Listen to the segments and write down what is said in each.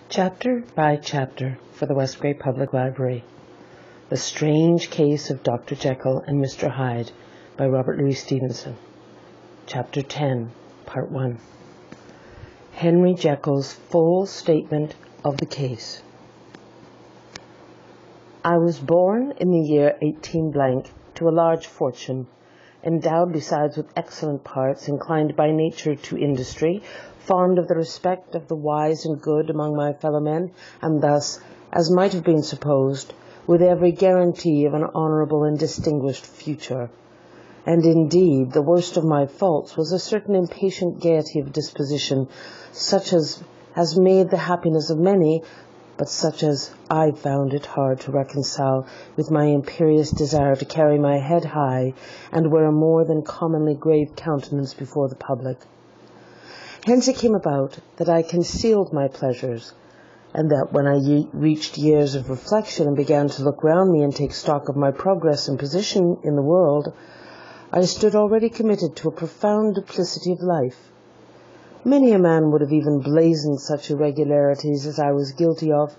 Chapter by chapter for the Westgate Public Library. The Strange Case of Dr. Jekyll and Mr. Hyde by Robert Louis Stevenson. Chapter 10, Part 1. Henry Jekyll's full statement of the case. I was born in the year 18 to a large fortune, endowed besides with excellent parts, inclined by nature to industry, fond of the respect of the wise and good among my fellow men, and thus, as might have been supposed, with every guarantee of an honourable and distinguished future. And indeed, the worst of my faults was a certain impatient gaiety of disposition, such as has made the happiness of many, but such as I found it hard to reconcile with my imperious desire to carry my head high and wear a more than commonly grave countenance before the public. Hence it came about that I concealed my pleasures, and that when I reached years of reflection and began to look round me and take stock of my progress and position in the world, I stood already committed to a profound duplicity of life. Many a man would have even blazoned such irregularities as I was guilty of,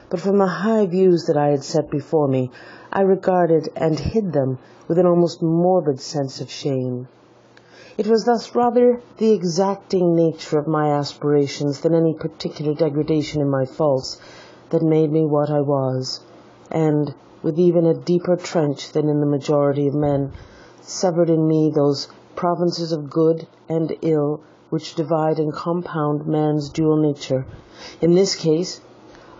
but from the high views that I had set before me, I regarded and hid them with an almost morbid sense of shame. It was thus rather the exacting nature of my aspirations than any particular degradation in my faults that made me what I was, and, with even a deeper trench than in the majority of men, severed in me those provinces of good and ill which divide and compound man's dual nature. In this case,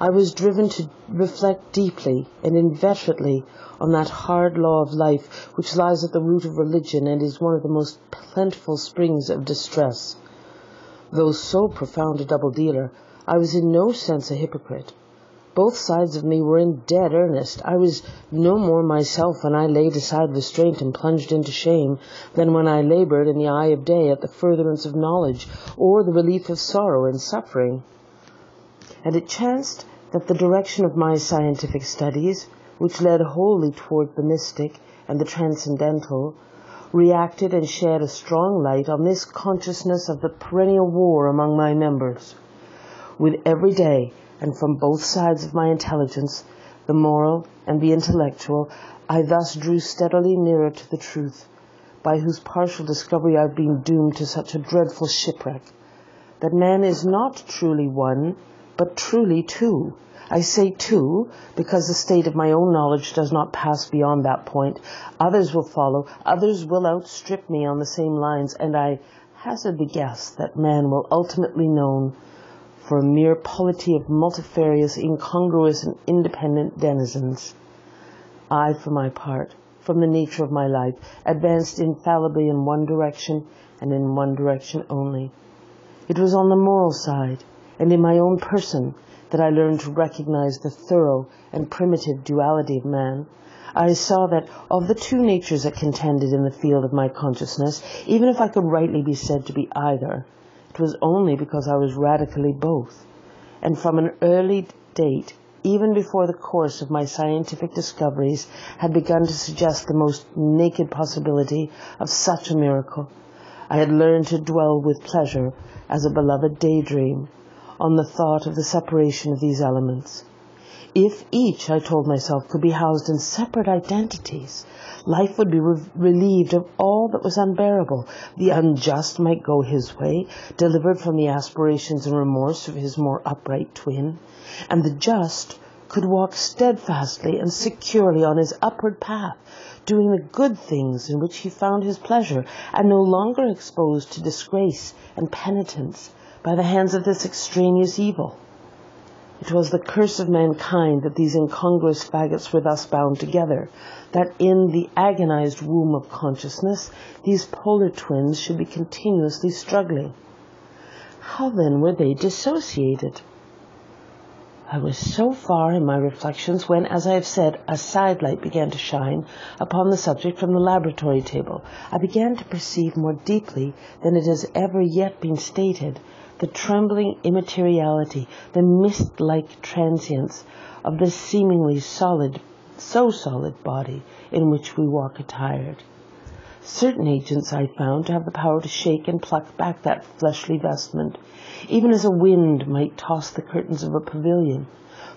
I was driven to reflect deeply and inveterately on that hard law of life which lies at the root of religion and is one of the most plentiful springs of distress. Though so profound a double-dealer, I was in no sense a hypocrite. Both sides of me were in dead earnest. I was no more myself when I laid aside restraint and plunged into shame than when I laboured in the eye of day at the furtherance of knowledge or the relief of sorrow and suffering. And it chanced that the direction of my scientific studies, which led wholly toward the mystic and the transcendental, reacted and shed a strong light on this consciousness of the perennial war among my members. With every day, and from both sides of my intelligence, the moral and the intellectual, I thus drew steadily nearer to the truth, by whose partial discovery I have been doomed to such a dreadful shipwreck, that man is not truly one, but truly two. I say two, because the state of my own knowledge does not pass beyond that point. Others will follow, others will outstrip me on the same lines, and I hazard the guess that man will ultimately known for a mere polity of multifarious, incongruous, and independent denizens. I, for my part, from the nature of my life, advanced infallibly in one direction, and in one direction only. It was on the moral side, and in my own person, that I learned to recognize the thorough and primitive duality of man. I saw that of the two natures that contended in the field of my consciousness, even if I could rightly be said to be either, it was only because I was radically both, and from an early date, even before the course of my scientific discoveries had begun to suggest the most naked possibility of such a miracle, I had learned to dwell with pleasure, as a beloved daydream, on the thought of the separation of these elements. If each, I told myself, could be housed in separate identities, life would be relieved of all that was unbearable. The unjust might go his way, delivered from the aspirations and remorse of his more upright twin, and the just could walk steadfastly and securely on his upward path, doing the good things in which he found his pleasure, and no longer exposed to disgrace and penitence by the hands of this extraneous evil. It was the curse of mankind that these incongruous faggots were thus bound together, that in the agonized womb of consciousness these polar twins should be continuously struggling. How then were they dissociated? I was so far in my reflections when, as I have said, a sidelight began to shine upon the subject from the laboratory table. I began to perceive more deeply than it has ever yet been stated the trembling immateriality, the mist-like transience of the seemingly solid body in which we walk attired. Certain agents I found to have the power to shake and pluck back that fleshly vestment, even as a wind might toss the curtains of a pavilion.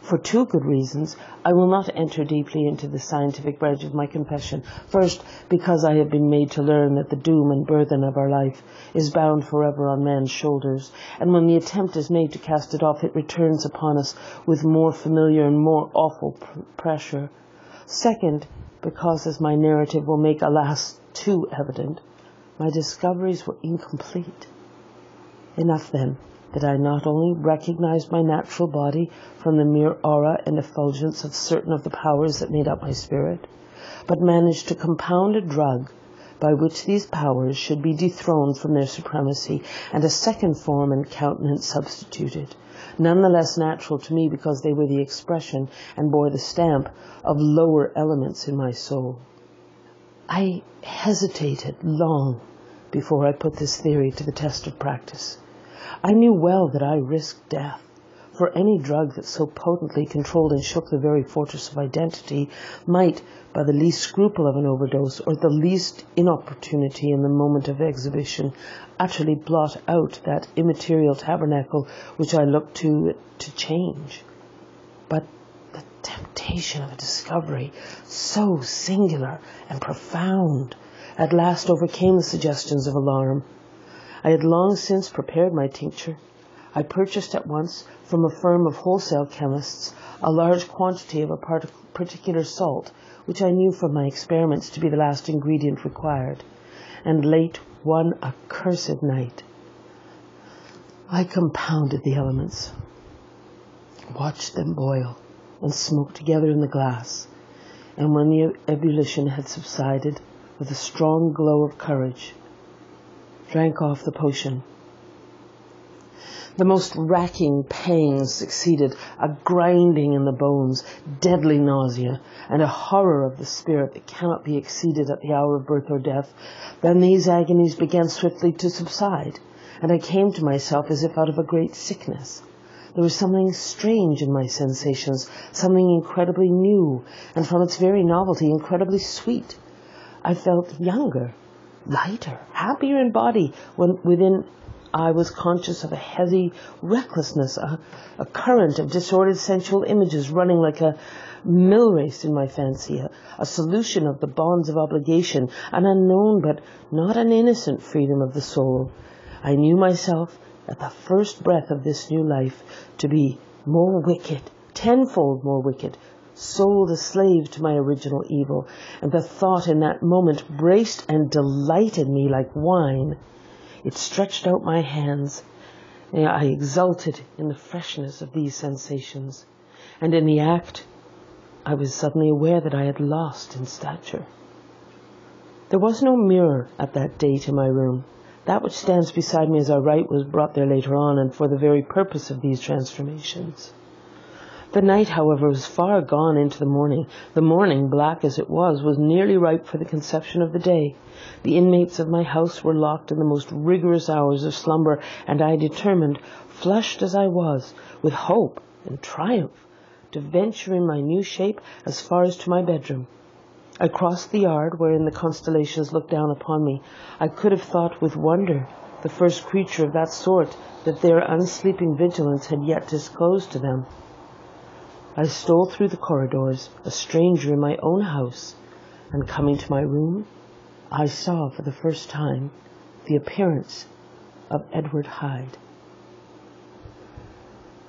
For two good reasons, I will not enter deeply into the scientific branch of my confession. First, because I have been made to learn that the doom and burthen of our life is bound forever on man's shoulders, and when the attempt is made to cast it off, it returns upon us with more familiar and more awful pressure. Second, because, as my narrative will make, alas, too evident, my discoveries were incomplete. Enough, then, that I not only recognized my natural body from the mere aura and effulgence of certain of the powers that made up my spirit, but managed to compound a drug by which these powers should be dethroned from their supremacy and a second form and countenance substituted, none the less natural to me because they were the expression and bore the stamp of lower elements in my soul. I hesitated long before I put this theory to the test of practice. I knew well that I risked death, for any drug that so potently controlled and shook the very fortress of identity might, by the least scruple of an overdose or the least inopportunity in the moment of exhibition, utterly blot out that immaterial tabernacle which I looked to change. But the temptation of a discovery so singular and profound at last overcame the suggestions of alarm. I had long since prepared my tincture. I purchased at once from a firm of wholesale chemists a large quantity of a particular salt, which I knew from my experiments to be the last ingredient required, and late one accursed night I compounded the elements, watched them boil and smoke together in the glass, and when the ebullition had subsided, with a strong glow of courage, drank off the potion. The most racking pangs succeeded, a grinding in the bones, deadly nausea, and a horror of the spirit that cannot be exceeded at the hour of birth or death. Then these agonies began swiftly to subside, and I came to myself as if out of a great sickness. There was something strange in my sensations, something incredibly new, and from its very novelty, incredibly sweet. I felt younger, lighter, happier in body, when within I was conscious of a heavy recklessness, a current of disordered sensual images running like a mill race in my fancy, a solution of the bonds of obligation, an unknown but not an innocent freedom of the soul. I knew myself, at the first breath of this new life, to be more wicked, tenfold more wicked, sold a slave to my original evil, and the thought in that moment braced and delighted me like wine. It stretched out my hands, and I exulted in the freshness of these sensations, and in the act I was suddenly aware that I had lost in stature. There was no mirror at that date in my room. That which stands beside me as I write was brought there later on, and for the very purpose of these transformations. The night, however, was far gone into the morning. The morning, black as it was nearly ripe for the conception of the day. The inmates of my house were locked in the most rigorous hours of slumber, and I determined, flushed as I was, with hope and triumph, to venture in my new shape as far as to my bedroom. I crossed the yard wherein the constellations looked down upon me. I could have thought with wonder, the first creature of that sort, that their unsleeping vigilance had yet disclosed to them. I stole through the corridors, a stranger in my own house, and coming to my room, I saw for the first time the appearance of Edward Hyde.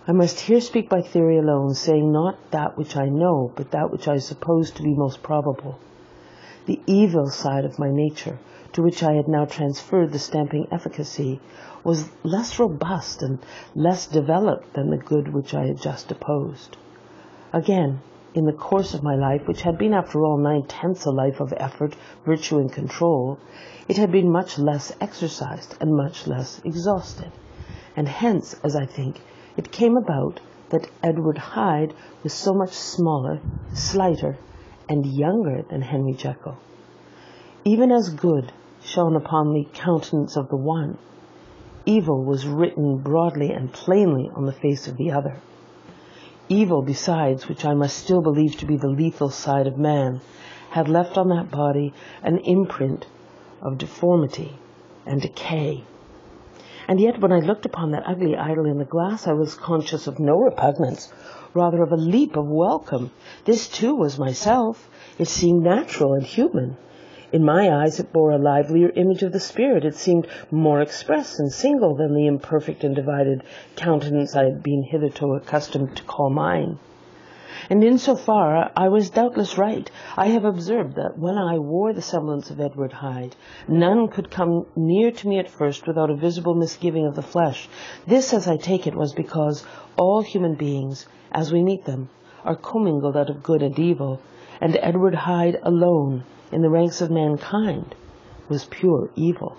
I must here speak by theory alone, saying not that which I know, but that which I suppose to be most probable. The evil side of my nature, to which I had now transferred the stamping efficacy, was less robust and less developed than the good which I had just opposed. Again, in the course of my life, which had been after all 9/10 a life of effort, virtue, and control, it had been much less exercised and much less exhausted, and hence, as I think, it came about that Edward Hyde was so much smaller, slighter, and younger than Henry Jekyll. Even as good shone upon the countenance of the one, evil was written broadly and plainly on the face of the other. Evil, besides, which I must still believe to be the lethal side of man, had left on that body an imprint of deformity and decay. And yet when I looked upon that ugly idol in the glass, I was conscious of no repugnance, rather of a leap of welcome. This too was myself. It seemed natural and human. In my eyes it bore a livelier image of the spirit. It seemed more express and single than the imperfect and divided countenance I had been hitherto accustomed to call mine. And in so far I was doubtless right. I have observed that when I wore the semblance of Edward Hyde, none could come near to me at first without a visible misgiving of the flesh. This, as I take it, was because all human beings, as we meet them, are commingled out of good and evil, and Edward Hyde alone, in the ranks of mankind, was pure evil.